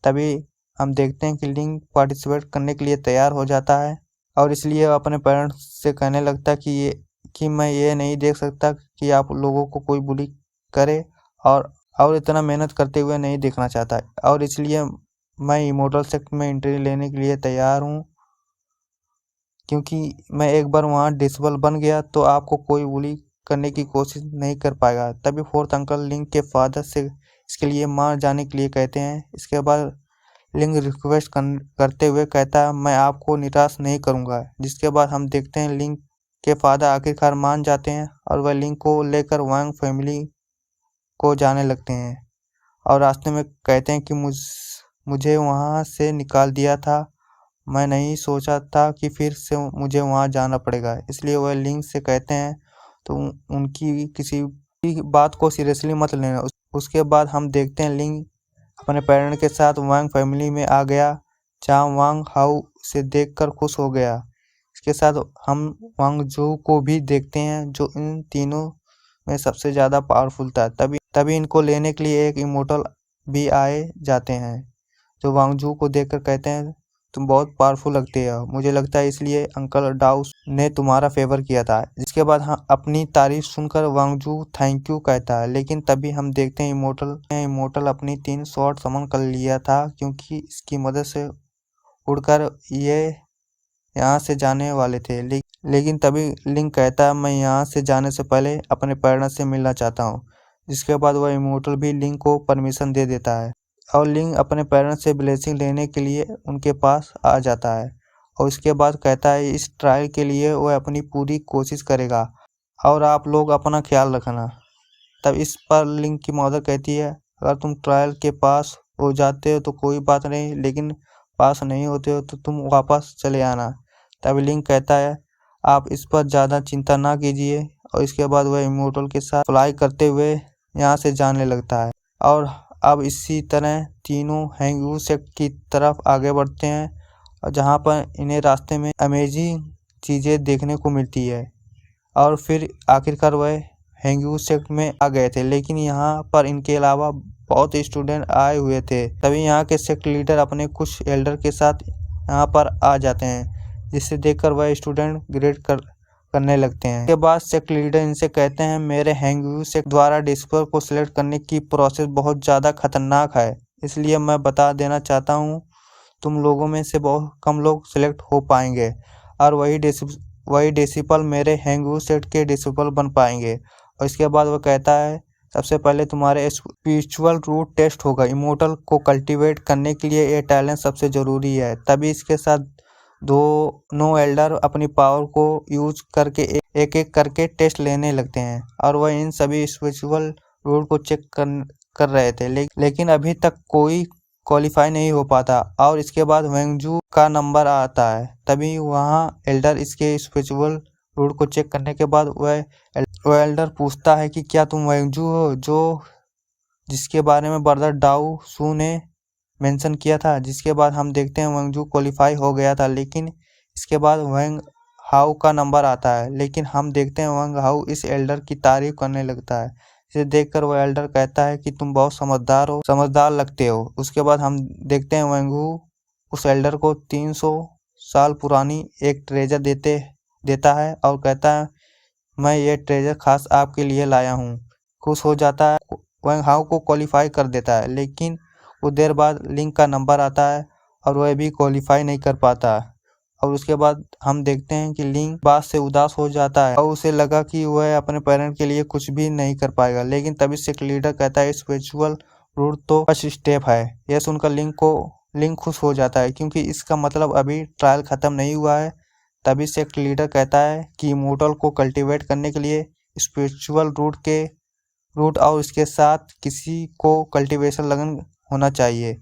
तभी हम देखते हैं कि लिंक पार्टिसिपेट करने के लिए तैयार हो जाता है और इसलिए अपने पेरेंट्स से कहने लगता है कि मैं ये नहीं देख सकता कि आप लोगों को कोई बुली करे और इतना मेहनत करते हुए नहीं देखना चाहता और इसलिए मैं इमोर्टल सेक्ट में एंट्री लेने के लिए तैयार हूँ, क्योंकि मैं एक बार वहाँ डिसेबल बन गया तो आपको कोई बुली करने की कोशिश नहीं कर पाएगा। तभी फोर्थ अंकल लिंक के फादर से इसके लिए मार जाने के लिए कहते हैं। इसके बाद लिंक रिक्वेस्ट करते हुए कहता है मैं आपको निराश नहीं करूँगा, जिसके बाद हम देखते हैं लिंक के फादर आखिरकार मान जाते हैं और वह लिंक को लेकर वांग फैमिली को जाने लगते हैं और रास्ते में कहते हैं कि मुझे वहाँ से निकाल दिया था, मैं नहीं सोचा था कि फिर से मुझे वहाँ जाना पड़ेगा, इसलिए वह लिंक से कहते हैं तो उनकी किसी भी बात को सीरियसली मत लेना। उसके बाद हम देखते हैं लिंक अपने पेरेंट के साथ वांग फैमिली में आ गया, जहाँ वांग हाउ से देखकर खुश हो गया। इसके साथ हम वांग जू को भी देखते हैं जो इन तीनों में सबसे ज़्यादा पावरफुल था। तभी इनको लेने के लिए एक इमोर्टल भी आए जाते हैं जो वांगजू को देखकर कहते हैं तुम बहुत पावरफुल लगते हो, मुझे लगता है इसलिए अंकल डाउस ने तुम्हारा फेवर किया था। इसके बाद हम अपनी तारीफ सुनकर वांगजू थैंक यू कहता है, लेकिन तभी हम देखते हैं इमोर्टल अपनी 3 शॉट समन कर लिया था, क्योंकि इसकी मदद से उड़कर ये यहाँ से जाने वाले थे। लेकिन तभी लिंक कहता है मैं यहाँ से जाने से पहले अपने पेरेंट्स से मिलना चाहता हूँ, जिसके बाद वह इमोर्टल भी लिंक को परमिशन दे देता है और लिंक अपने पेरेंट्स से ब्लेसिंग लेने के लिए उनके पास आ जाता है और उसके बाद कहता है इस ट्रायल के लिए वह अपनी पूरी कोशिश करेगा और आप लोग अपना ख्याल रखना। तब इस पर लिंक की मदर कहती है अगर तुम ट्रायल के पास हो जाते हो तो कोई बात नहीं, लेकिन पास नहीं होते हो तो तुम वापस चले आना। तब लिंक कहता है आप इस पर ज़्यादा चिंता ना कीजिए और इसके बाद वह इमोर्टल के साथ फ्लाई करते हुए यहाँ से जाने लगता है और अब इसी तरह तीनों हैंगयू सेक्ट की तरफ आगे बढ़ते हैं और जहाँ पर इन्हें रास्ते में अमेजिंग चीज़ें देखने को मिलती है और फिर आखिरकार वह हैंगयू सेक्ट में आ गए थे, लेकिन यहाँ पर इनके अलावा बहुत स्टूडेंट आए हुए थे। तभी यहाँ के सेक्ट लीडर अपने कुछ एल्डर के साथ यहाँ पर आ जाते हैं, जिसे देखकर वह स्टूडेंट ग्रेड करने लगते हैं। इसके बाद सेक्ट लीडर इनसे कहते हैं मेरे हैंगयू सेक्ट द्वारा डिस्पर को सिलेक्ट करने की प्रोसेस बहुत ज़्यादा खतरनाक है, इसलिए मैं बता देना चाहता हूँ तुम लोगों में से बहुत कम लोग सिलेक्ट हो पाएंगे और वही डिसिपल मेरे हैंगयू सेक्ट के डिसिपल बन पाएंगे। और इसके बाद वह कहता है सबसे पहले तुम्हारे स्पिरिचुअल रूट टेस्ट होगा, इमोर्टल को कल्टीवेट करने के लिए ये टैलेंट सबसे ज़रूरी है। तभी इसके साथ दोनों एल्डर अपनी पावर को यूज करके एक एक करके टेस्ट लेने लगते हैं और वह इन सभी स्पिरिचुअल रूट को चेक कर रहे थे, लेकिन अभी तक कोई क्वालिफाई नहीं हो पाता और इसके बाद वेंगजू का नंबर आता है। तभी वहाँ एल्डर इसके स्पिरिचुअल रूट को चेक करने के बाद वह एल्डर पूछता है कि क्या तुम वेंगजू हो जो जिसके बारे में ब्रदर डाउ सू ने मेंशन किया था। जिसके बाद हम देखते हैं वेंगजू क्वालिफाई हो गया था, लेकिन इसके बाद वेंग हाउ का नंबर आता है, लेकिन हम देखते हैं वेंग हाउ इस एल्डर की तारीफ करने लगता है। इसे देखकर वह एल्डर कहता है कि तुम बहुत समझदार लगते हो। उसके बाद हम देखते हैं वेंगू उस एल्डर को 300 साल पुरानी एक ट्रेजर देता है और कहता है मैं ये ट्रेजर खास आपके लिए लाया हूँ। खुश हो जाता है, वेंग हाउ को क्वालिफाई कर देता है, लेकिन कुछ देर बाद लिंक का नंबर आता है और वह भी क्वालिफाई नहीं कर पाता और उसके बाद हम देखते हैं कि लिंक बात से उदास हो जाता है और उसे लगा कि वह अपने पेरेंट के लिए कुछ भी नहीं कर पाएगा। लेकिन तभी से लीडर कहता है स्पिरिचुअल रूट तो फर्स्ट स्टेप है। यह सुनकर लिंक खुश हो जाता है, क्योंकि इसका मतलब अभी ट्रायल खत्म नहीं हुआ है। तभी से लीडर कहता है कि इमोर्टल को कल्टीवेट करने के लिए स्पिरिचुअल रूट और इसके साथ किसी को कल्टीवेशन लगन होना चाहिए,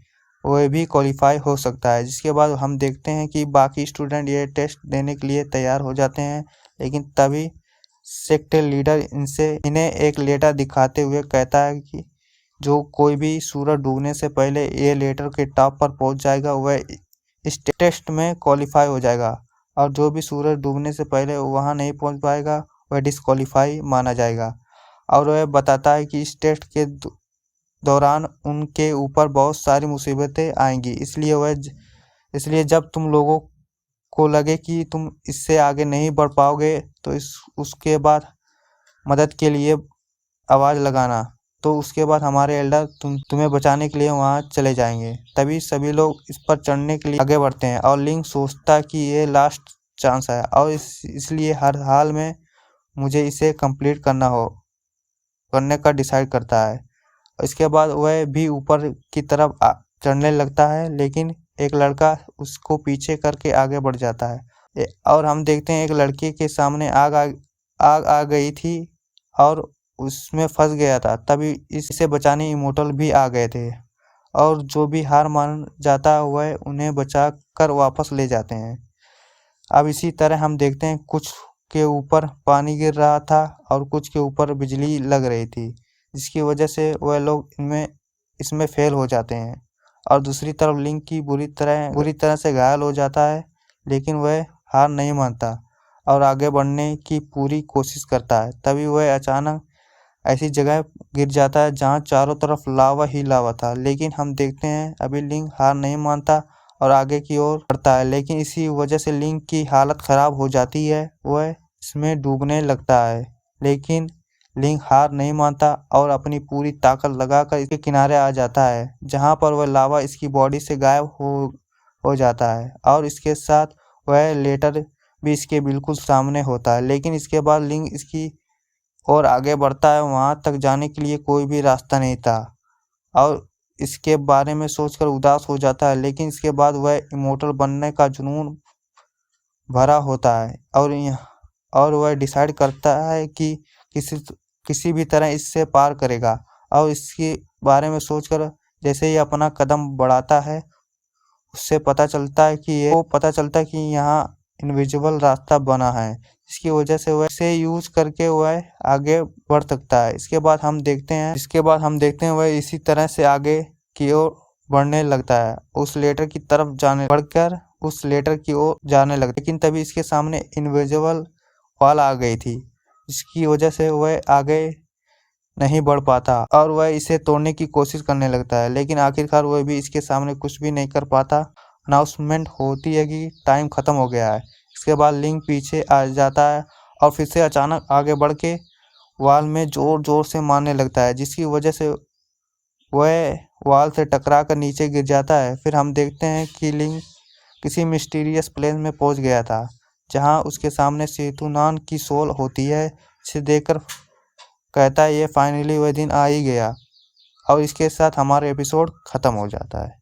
वह भी क्वालिफाई हो सकता है। जिसके बाद हम देखते हैं कि बाकी स्टूडेंट ये टेस्ट देने के लिए तैयार हो जाते हैं, लेकिन तभी सेक्ट लीडर इन्हें एक लेटर दिखाते हुए कहता है कि जो कोई भी सूरज डूबने से पहले ये लेटर के टॉप पर पहुंच जाएगा वह इस टेस्ट में क्वालिफाई हो जाएगा और जो भी सूरज डूबने से पहले वहां नहीं पहुंच पाएगा वह डिस्क्वालीफाई माना जाएगा। और वह बताता है कि इस टेस्ट के दौरान उनके ऊपर बहुत सारी मुसीबतें आएंगी। इसलिए जब तुम लोगों को लगे कि तुम इससे आगे नहीं बढ़ पाओगे तो उसके बाद मदद के लिए आवाज़ लगाना। तो उसके बाद हमारे एल्डर तुम्हें बचाने के लिए वहाँ चले जाएंगे। तभी सभी लोग इस पर चढ़ने के लिए आगे बढ़ते हैं और लिंक सोचता है कि ये लास्ट चांस है और इसलिए हर हाल में मुझे इसे कंप्लीट करने का डिसाइड करता है। इसके बाद वह भी ऊपर की तरफ चढ़ने लगता है, लेकिन एक लड़का उसको पीछे करके आगे बढ़ जाता है और हम देखते हैं एक लड़के के सामने आग आ गई थी और उसमें फंस गया था। तभी इसे बचाने इमोर्टल भी आ गए थे और जो भी हार मान जाता है वह उन्हें बचा कर वापस ले जाते हैं। अब इसी तरह हम देखते हैं कुछ के ऊपर पानी गिर रहा था और कुछ के ऊपर बिजली लग रही थी, जिसकी वजह से वह लोग इसमें फेल हो जाते हैं। और दूसरी तरफ लिंक की बुरी तरह से घायल हो जाता है, लेकिन वह हार नहीं मानता और आगे बढ़ने की पूरी कोशिश करता है। तभी वह अचानक ऐसी जगह गिर जाता है जहाँ चारों तरफ लावा ही लावा था। लेकिन हम देखते हैं अभी लिंक हार नहीं मानता और आगे की ओर बढ़ता है, लेकिन इसी वजह से लिंक की हालत खराब हो जाती है। वह इसमें डूबने लगता है, लेकिन लिंक हार नहीं मानता और अपनी पूरी ताकत लगाकर इसके किनारे आ जाता है, जहाँ पर वह लावा इसकी बॉडी से गायब हो जाता है और इसके साथ वह लेटर भी इसके बिल्कुल सामने होता है। लेकिन इसके बाद लिंक इसकी और आगे बढ़ता है। वहाँ तक जाने के लिए कोई भी रास्ता नहीं था और इसके बारे में सोचकर उदास हो जाता है। लेकिन इसके बाद वह इमोर्टल बनने का जुनून भरा होता है और वह डिसाइड करता है कि किसी भी तरह इससे पार करेगा। और इसके बारे में सोचकर जैसे ही अपना कदम बढ़ाता है, उससे पता चलता है कि यहाँ इनविजिबल रास्ता बना है, जिसकी वजह से वह इसे यूज करके वह आगे बढ़ सकता है। इसके बाद हम देखते हैं वह इसी तरह से आगे की ओर बढ़ने लगता है, उस लेटर की ओर जाने लगता है। लेकिन तभी इसके सामने इनविजिबल वॉल आ गई थी, जिसकी वजह से वह आगे नहीं बढ़ पाता और वह इसे तोड़ने की कोशिश करने लगता है, लेकिन आखिरकार वह भी इसके सामने कुछ भी नहीं कर पाता। अनाउंसमेंट होती है कि टाइम खत्म हो गया है। इसके बाद लिंक पीछे आ जाता है और फिर से अचानक आगे बढ़ के वॉल में जोर से मारने लगता है, जिसकी वजह से वह वॉल से टकरा कर नीचे गिर जाता है। फिर हम देखते हैं कि लिंक किसी मिस्टीरियस प्लेस में पहुंच गया था, जहां उसके सामने सेतुनान की सोल होती है, जिसे देखकर कहता है ये फाइनली वह दिन आ ही गया। और इसके साथ हमारा एपिसोड ख़त्म हो जाता है।